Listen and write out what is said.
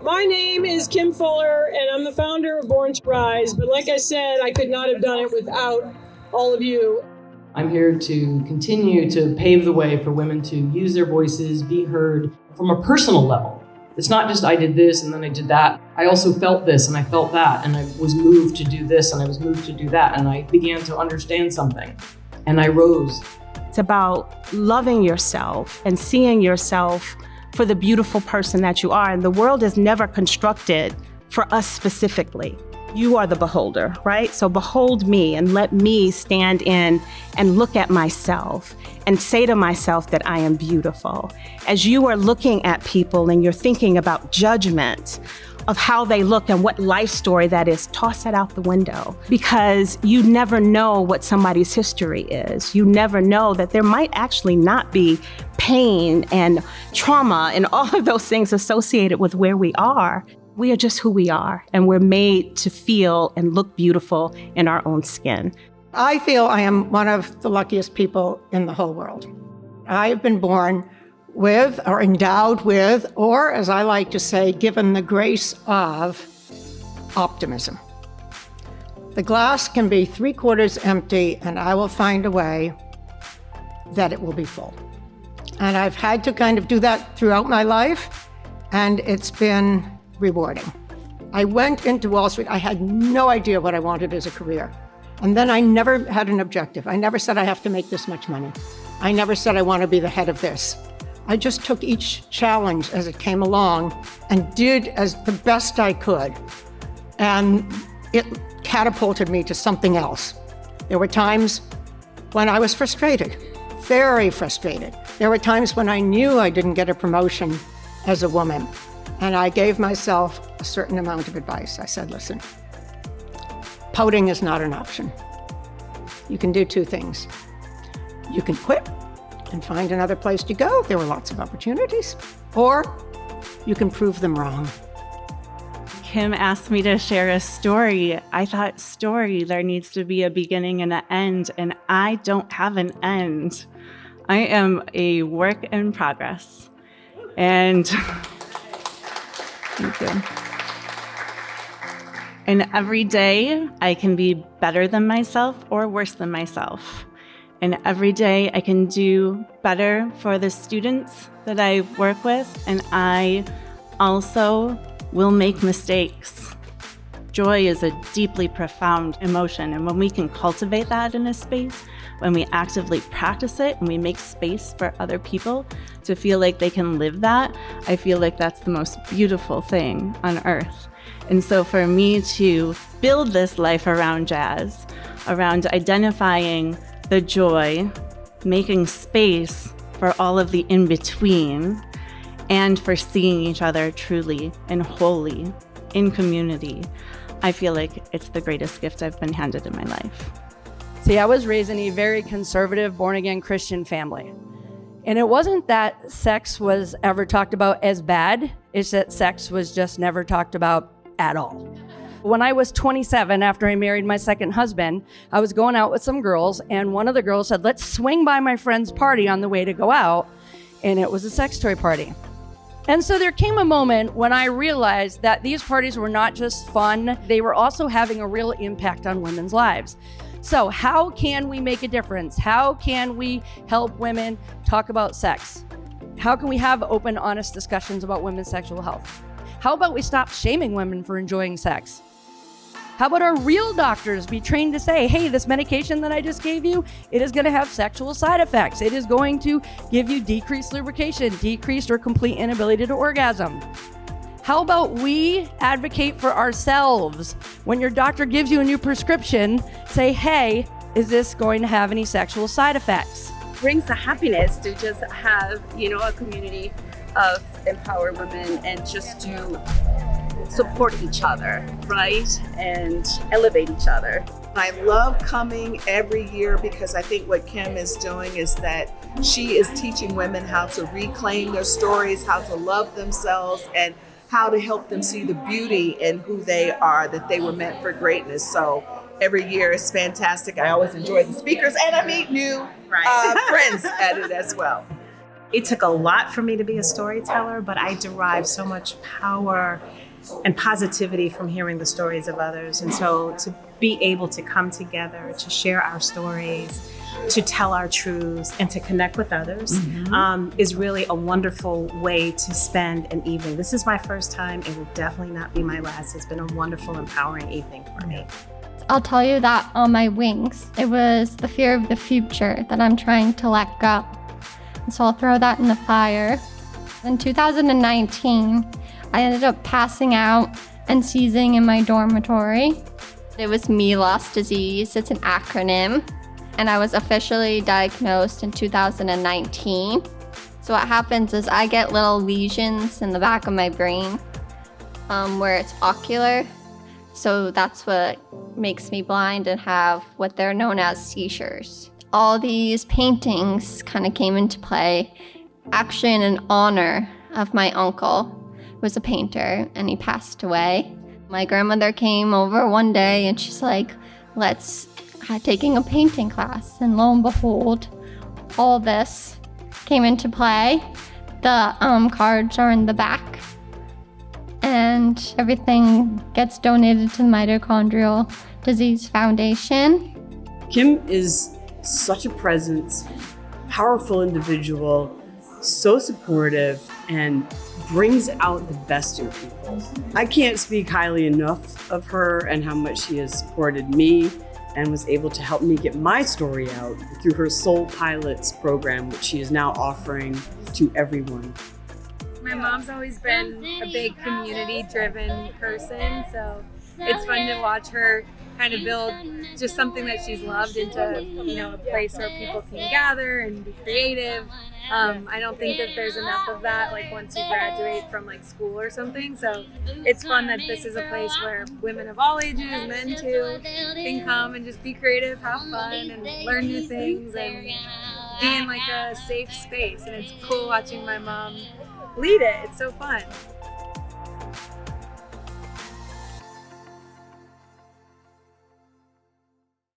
My name is Kim Fuller, and I'm the founder of Born to Rise. But like I said, I could not have done it without all of you. I'm here to continue to pave the way for women to use their voices, be heard from a personal level. It's not just I did this and then I did that. I also felt this and I felt that, and I was moved to do this and I was moved to do that, and I began to understand something, and I rose. It's about loving yourself and seeing yourself for the beautiful person that you are. And the world is never constructed for us specifically. You are the beholder, right? So behold me and let me stand in and look at myself and say to myself that I am beautiful. As you are looking at people and you're thinking about judgment of how they look and what life story that is, toss that out the window, because you never know what somebody's history is. You never know that there might actually not be pain and trauma and all of those things associated with where we are. We are just who we are, and we're made to feel and look beautiful in our own skin. I feel I am one of the luckiest people in the whole world. I have been born with, or endowed with, or as I like to say, given the grace of optimism. The glass can be 3/4 empty, and I will find a way that it will be full. And I've had to kind of do that throughout my life, and it's been rewarding. I went into Wall Street. I had no idea what I wanted as a career. And then I never had an objective. I never said I have to make this much money. I never said I want to be the head of this. I just took each challenge as it came along and did as the best I could. And it catapulted me to something else. There were times when I was frustrated, very frustrated. There were times when I knew I didn't get a promotion as a woman. And I gave myself a certain amount of advice. I said, listen, pouting is not an option. You can do two things. You can quit and find another place to go. There were lots of opportunities. Or you can prove them wrong. Kim asked me to share a story. I thought, story, there needs to be a beginning and an end, and I don't have an end. I am a work in progress. And thank you. And every day I can be better than myself or worse than myself. And every day I can do better for the students that I work with. And I also will make mistakes. Joy is a deeply profound emotion. And when we can cultivate that in a space, when we actively practice it and we make space for other people to feel like they can live that, I feel like that's the most beautiful thing on earth. And so for me to build this life around jazz, around identifying the joy, making space for all of the in-between, and for seeing each other truly and wholly in community, I feel like it's the greatest gift I've been handed in my life. See, I was raised in a very conservative, born-again Christian family. And it wasn't that sex was ever talked about as bad, it's that sex was just never talked about at all. When I was 27, after I married my second husband, I was going out with some girls, and one of the girls said, let's swing by my friend's party on the way to go out, and it was a sex toy party. And so there came a moment when I realized that these parties were not just fun, they were also having a real impact on women's lives. So how can we make a difference? How can we help women talk about sex? How can we have open, honest discussions about women's sexual health? How about we stop shaming women for enjoying sex? How about our real doctors be trained to say, hey, this medication that I just gave you, it is going to have sexual side effects. It is going to give you decreased lubrication, decreased or complete inability to orgasm. How about we advocate for ourselves? When your doctor gives you a new prescription, say, hey, is this going to have any sexual side effects? Brings the happiness to just have, a community of empowered women and just to support each other, right? And elevate each other. I love coming every year because I think what Kim is doing is that she is teaching women how to reclaim their stories, how to love themselves, and how to help them see the beauty in who they are, that they were meant for greatness. So every year is fantastic. I always enjoy the speakers, and I meet new friends at it as well. It took a lot for me to be a storyteller, but I derive so much power and positivity from hearing the stories of others. And so to be able to come together, to share our stories, to tell our truths, and to connect with others is really a wonderful way to spend an evening. This is my first time. It will definitely not be my last. It's been a wonderful, empowering evening for me. I'll tell you that on my wings, it was the fear of the future that I'm trying to let go. And so I'll throw that in the fire. In 2019, I ended up passing out and seizing in my dormitory. It was MELAS disease, it's an acronym, and I was officially diagnosed in 2019. So what happens is I get little lesions in the back of my brain where it's ocular. So that's what makes me blind and have what they're known as seizures. All these paintings kind of came into play, actually in honor of my uncle, who was a painter, and he passed away. My grandmother came over one day and she's like, let's taking a painting class. And lo and behold, all this came into play. The cards are in the back, and everything gets donated to the Mitochondrial Disease Foundation. Kim is such a presence, powerful individual, so supportive, and brings out the best in people. I can't speak highly enough of her and how much she has supported me and was able to help me get my story out through her Soul Pilots program, which she is now offering to everyone. My mom's always been a big community-driven person, so it's fun to watch her kind of build just something that she's loved into, a place where people can gather and be creative. I don't think that there's enough of that, like once you graduate from like school or something. So it's fun that this is a place where women of all ages, men too, can come and just be creative, have fun, and learn new things, and be in like a safe space. And it's cool watching my mom lead it. It's so fun.